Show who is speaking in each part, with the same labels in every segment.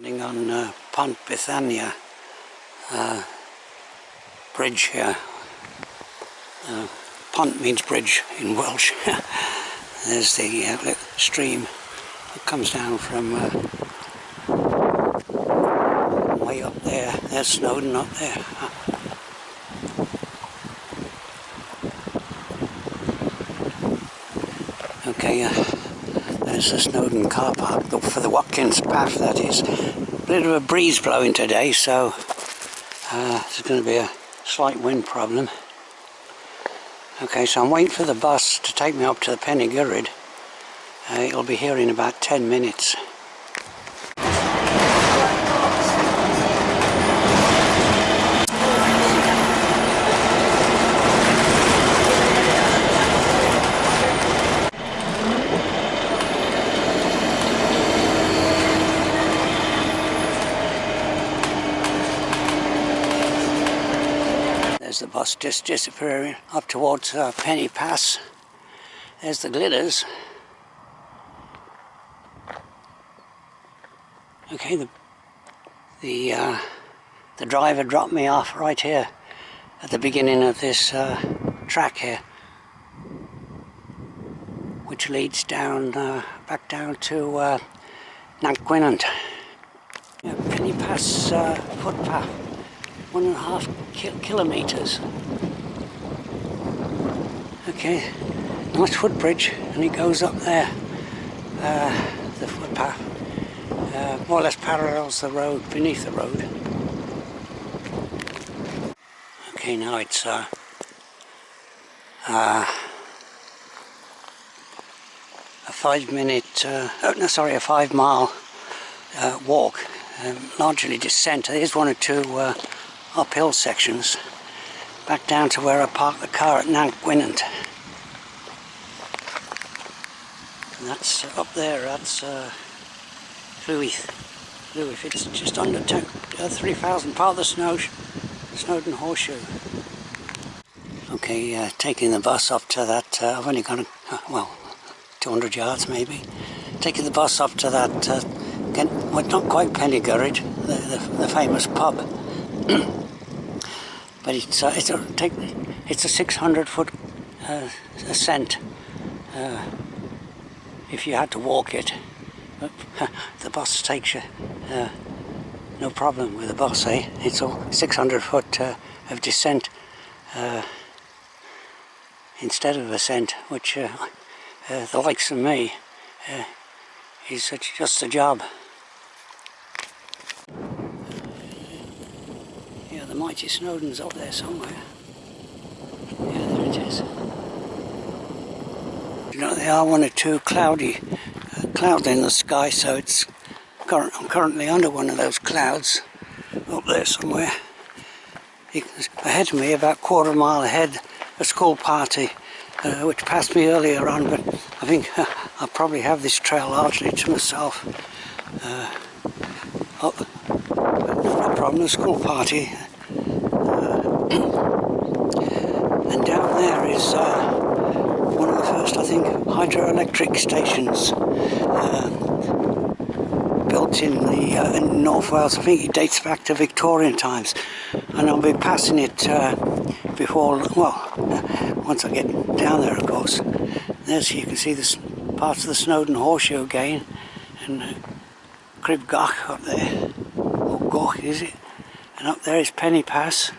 Speaker 1: On Pont Bethania bridge here. Pont means bridge in Welsh. There's the stream that comes down from way up there. There's Snowdon up there. Okay, there's the Snowdon car park for the Watkins path, that is. A bit of a breeze blowing today, so there's going to be a slight wind problem. Okay, so I'm waiting for the bus to take me up to the Pen y Gwryd. It'll be here in about 10 minutes. There's the bus just disappearing up towards Penny Pass. There's the glitters. Okay, the driver dropped me off right here at the beginning of this track here, which leads down back down to Nant Gwynant. Penny Pass footpath. 1.5 kilometres. Okay, nice footbridge, and it goes up there. The footpath more or less parallels the road, beneath the road. Okay, now it's a 5 mile walk, largely descent. There's one or two uphill sections back down to where I parked the car at Nant Gwynant. And that's up there, that's Llwyd. It's just under 3,000, part of the Snowdon Horseshoe. Okay, taking the bus up to that, I've only got 200 yards maybe. Taking the bus up to that, again, well, not quite Pen y Gwryd, the famous pub. But it's a 600-foot ascent if you had to walk it. But the bus takes you, no problem with the bus, eh? It's all 600 foot of descent instead of ascent, which the likes of me is just a job. Yeah, the mighty Snowdon's up there somewhere. Yeah, there it is. You know, there are one or two clouds in the sky, so I'm currently under one of those clouds up there somewhere. Ahead of me, about a quarter mile ahead, a school party which passed me earlier on, but I think I'll probably have this trail largely to myself. No problem, the school party. And down there is one of the first, I think, hydroelectric stations built in North Wales. I think it dates back to Victorian times, and I'll be passing it before, once I get down there, of course. There's, you can see this parts of the Snowdon Horseshoe again, and Crib Goch up there, or Goch is it, and up there is Penny Pass.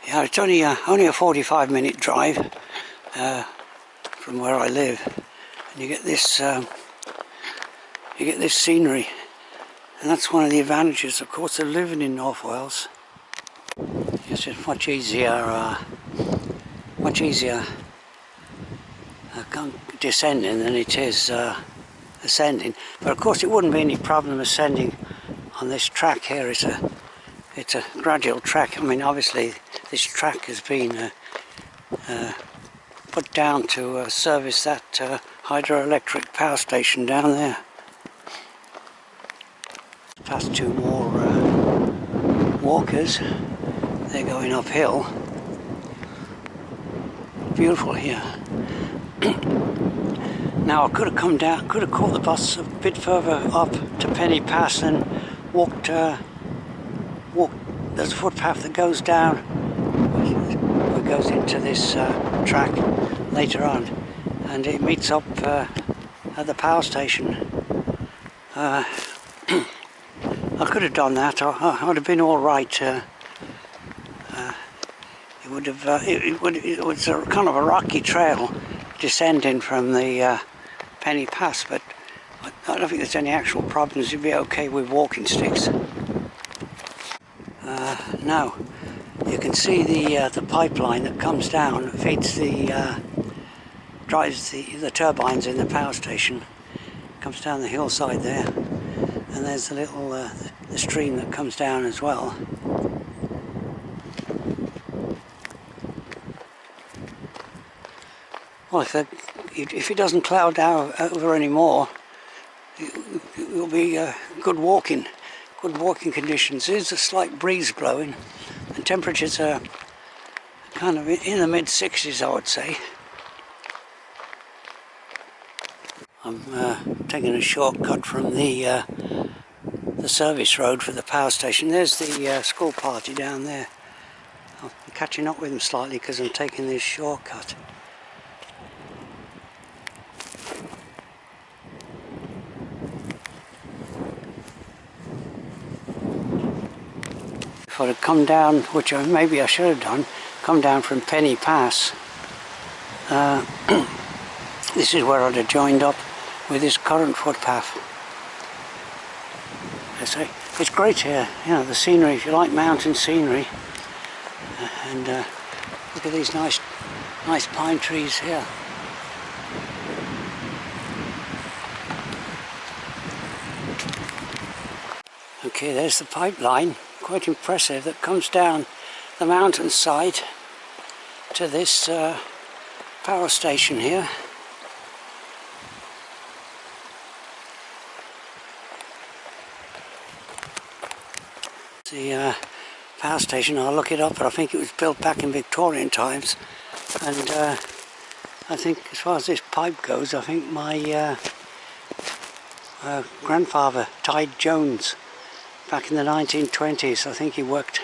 Speaker 1: Yeah, it's only a 45-minute drive from where I live, and you get this scenery, and that's one of the advantages, of course, of living in North Wales. It's just much easier descending than it is ascending. But of course, it wouldn't be any problem ascending on this track here. It's a gradual track. I mean, obviously, this track has been put down to service that hydroelectric power station down there. Past two more walkers. They're going uphill. Beautiful here. Now I could have come down, could have caught the bus a bit further up to Penny Pass and walked, there's a footpath that goes down, it goes into this track later on, and it meets up at the power station. I could have done that. I would have been all right. It would have. It was a kind of a rocky trail descending from the Penny Pass, but I don't think there's any actual problems. You'd be okay with walking sticks. Now you can see the pipeline that comes down, feeds drives the turbines in the power station. Comes down the hillside there, and there's a little the stream that comes down as well. Well, if it doesn't cloud over anymore, it will be good walking conditions. There's a slight breeze blowing, and temperatures are kind of in the mid-60s, I would say. I'm taking a shortcut from the service road for the power station. There's the school party down there. I'm catching up with them slightly because I'm taking this shortcut. If I'd have come down, which maybe I should have done, come down from Penny Pass, this is where I'd have joined up with this current footpath. I say, it's great here, you know, the scenery, if you like mountain scenery, and look at these nice pine trees here. Okay, there's the pipeline, quite impressive, that comes down the mountainside to this power station here. The power station, I'll look it up, but I think it was built back in Victorian times, and I think as far as this pipe goes, I think my grandfather, Tide Jones, back in the 1920s, I think he worked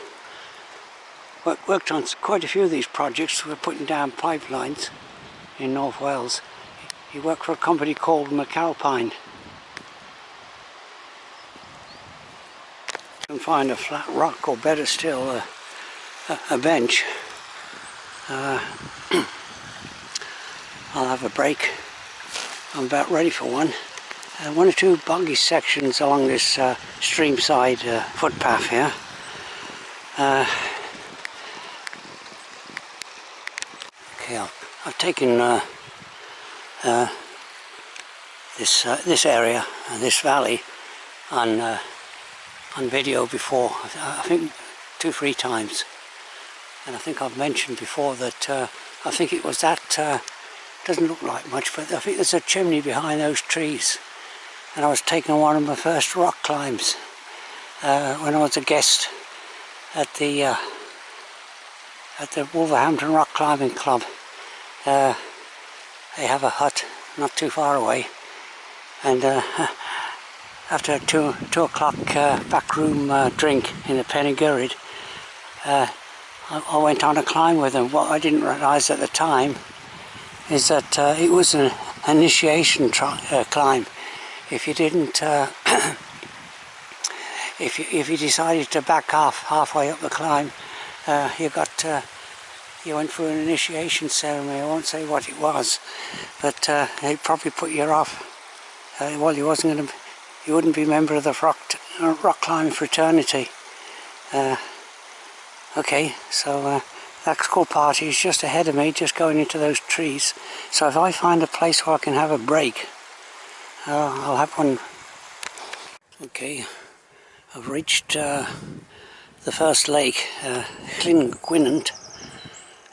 Speaker 1: on quite a few of these projects for putting down pipelines in North Wales. He worked for a company called McAlpine. You can find a flat rock, or better still, a bench. I'll have a break. I'm about ready for one. One or two boggy sections along this streamside footpath here. Okay, I've taken this area, this valley, on video before, I think 2-3 times, and I think I've mentioned before that I think it was that, doesn't look like much, but I think there's a chimney behind those trees, and I was taking one of my first rock climbs when I was a guest at the Wolverhampton Rock Climbing Club. They have a hut not too far away, and after a 2 o'clock backroom drink in the Pen y Gwryd, I went on a climb with them. What I didn't realise at the time is that it was an initiation climb. If you didn't, if you decided to back off halfway up the climb, you went through an initiation ceremony. I won't say what it was, but they probably put you off. Well, you wouldn't be a member of the rock climbing fraternity. Okay, so that school party is just ahead of me, just going into those trees. So if I find a place where I can have a break, I'll have one. Okay, I've reached the first lake, Pen y Gwynant.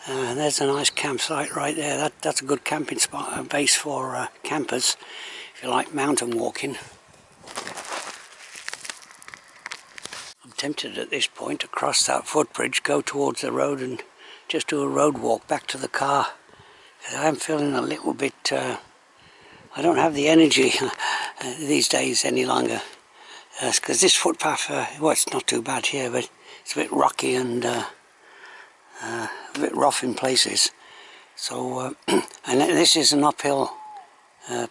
Speaker 1: There's a nice campsite right there. That's a good camping spot, a base for campers if you like mountain walking. I'm tempted at this point to cross that footbridge, go towards the road and just do a road walk back to the car. I am feeling a little bit I don't have the energy these days any longer, because this footpath, well, it's not too bad here, but it's a bit rocky and a bit rough in places. So, and this is an uphill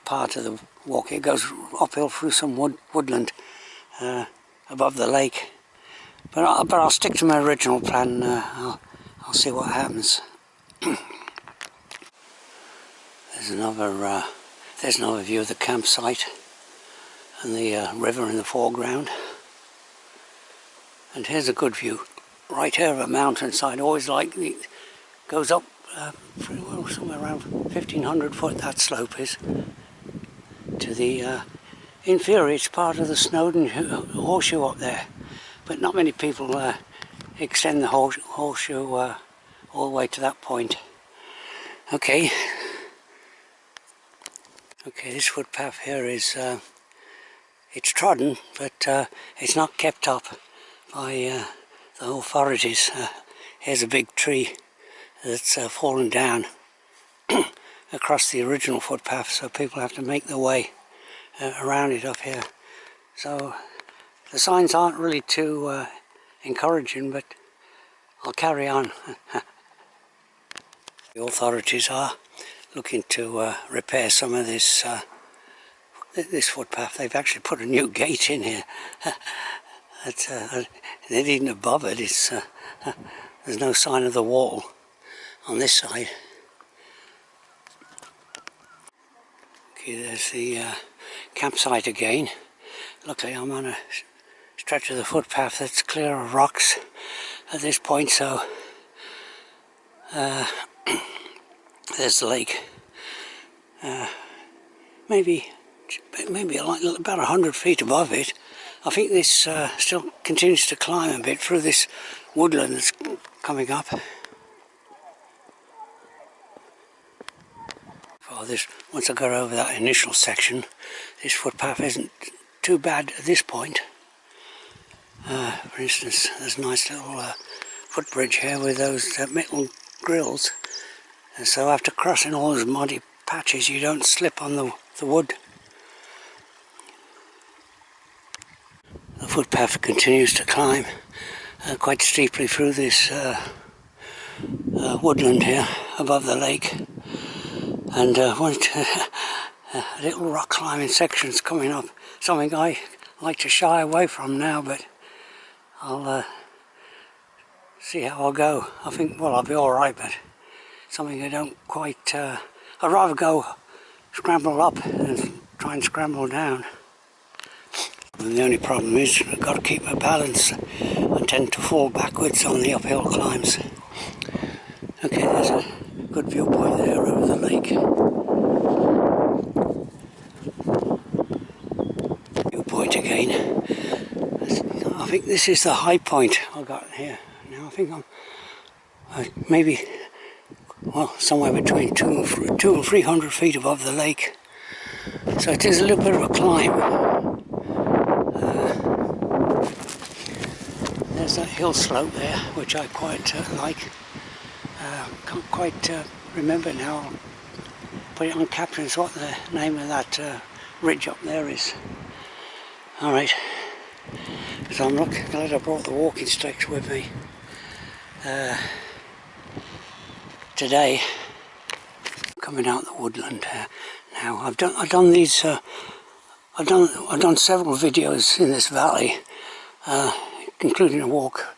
Speaker 1: part of the walk. It goes uphill through some woodland above the lake. But I'll stick to my original plan. I'll see what happens. There's another view of the campsite and the river in the foreground. And here's a good view right here of a mountainside. Always like it goes up pretty well, somewhere around 1,500 foot. That slope is to the inferior. It's part of the Snowdon horseshoe up there, but not many people extend the horseshoe all the way to that point. Okay, this footpath here is it's trodden, but it's not kept up by the authorities. Here's a big tree that's fallen down across the original footpath, so people have to make their way around it up here. So the signs aren't really too encouraging, but I'll carry on. The authorities are looking to repair some of this footpath. They've actually put a new gate in here. They didn't above it. It's there's no sign of the wall on this side. Okay, there's the campsite again. Luckily I'm on a stretch of the footpath that's clear of rocks at this point, so there's the lake. Maybe about 100 feet above it. I think this still continues to climb a bit through this woodland that's coming up. Once I got over that initial section, this footpath isn't too bad at this point. For instance, there's a nice little footbridge here with those metal grills, and so after crossing all those muddy patches you don't slip on the wood. The footpath continues to climb quite steeply through this woodland here above the lake, and a little rock climbing sections coming up, something I like to shy away from now, but I'll see how I'll go. I think, well, I'll be alright, but something I don't quite, I'd rather go scramble up than try and scramble down. And the only problem is I've got to keep my balance. I tend to fall backwards on the uphill climbs. Okay, there's a good viewpoint there over the lake. Viewpoint again. I think this is the high point I got here. Now I think I'm maybe, well, somewhere between 200 and 300 feet above the lake. So it is a little bit of a climb. There's that hill slope there, which I quite like. Can't quite remember now. I'll put it on captions what the name of that ridge up there is. Alright, so I'm glad I brought the walking sticks with me today. Coming out the woodland now. I've done these. I've done several videos in this valley, including a walk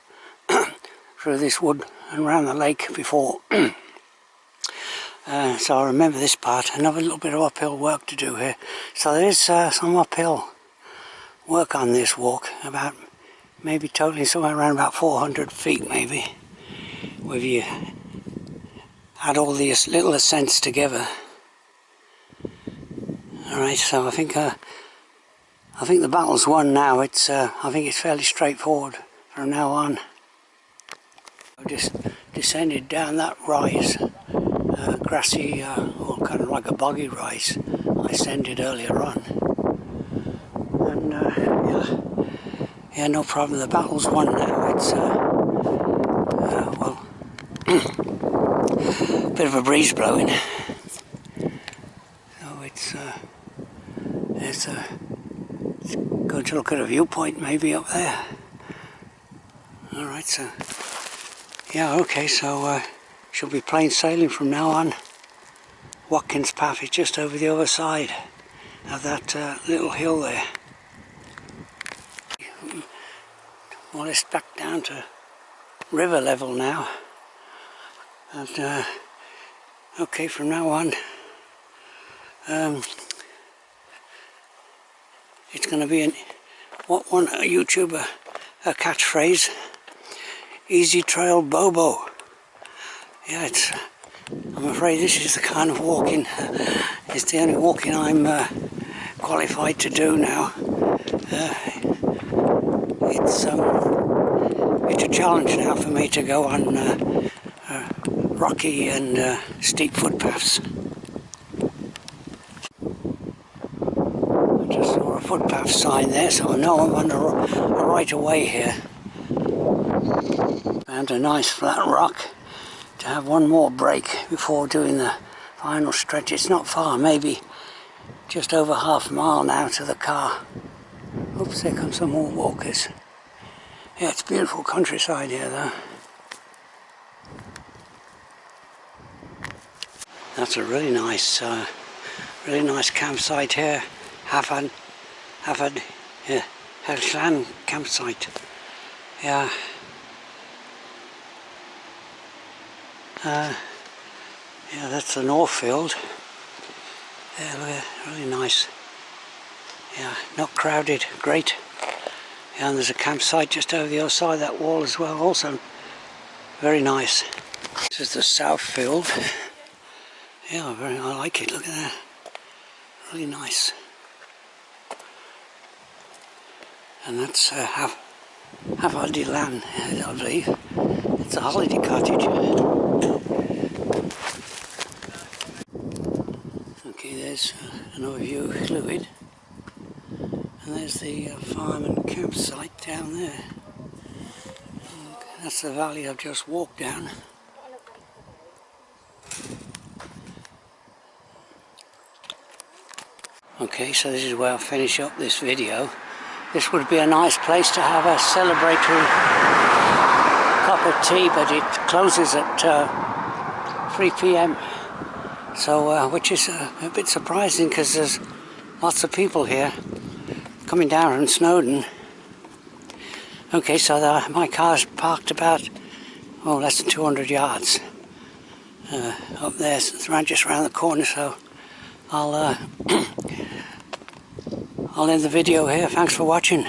Speaker 1: through this wood and around the lake before. So I remember this part. Another little bit of uphill work to do here. So there is some uphill work on this walk, about maybe totaling somewhere around about 400 feet maybe, with you add all these little ascents together. Alright, so I think the battle's won now. It's I think it's fairly straightforward from now on. I've just descended down that rise, grassy, or kind of like a boggy rise I ascended earlier on. And yeah, no problem. The battle's won now. It's well, bit of a breeze blowing, so it's Going to look at a viewpoint maybe up there. Alright, so yeah, okay, so she'll be plain sailing from now on. Watkins Path is just over the other side of that little hill there. More or less back down to river level now. And okay, from now on it's going to be what one YouTuber, a catchphrase, easy trail Bobo. Yeah, I'm afraid this is the kind of walking, it's the only walking I'm qualified to do now. It's a challenge now for me to go on rocky and steep footpaths. I just saw a footpath sign there, so I know I'm on a right of way here. Found a nice flat rock to have one more break before doing the final stretch. It's not far, maybe just over half a mile now to the car. Oops, there come some more walkers. Yeah, it's beautiful countryside here though. That's a really nice campsite here. Hafan campsite. Yeah. Yeah, that's the Northfield. Yeah, look at it, really nice. Yeah, not crowded, great. Yeah, and there's a campsite just over the other side of that wall as well, also very nice. This is the Southfield. Yeah, I like it, look at that. Really nice. And that's Havadilan, I believe. It's a holiday cottage. Okay, there's another view of Llwyd. And there's the farm and campsite down there. And that's the valley I've just walked down. Okay, so this is where I'll finish up this video. This would be a nice place to have a celebratory cup of tea, but it closes at 3 p.m. So, which is a bit surprising because there's lots of people here coming down from Snowdon. Okay, so my car's parked about, oh, less than 200 yards up there. It's just around the corner, so I'll end the video here. Thanks for watching.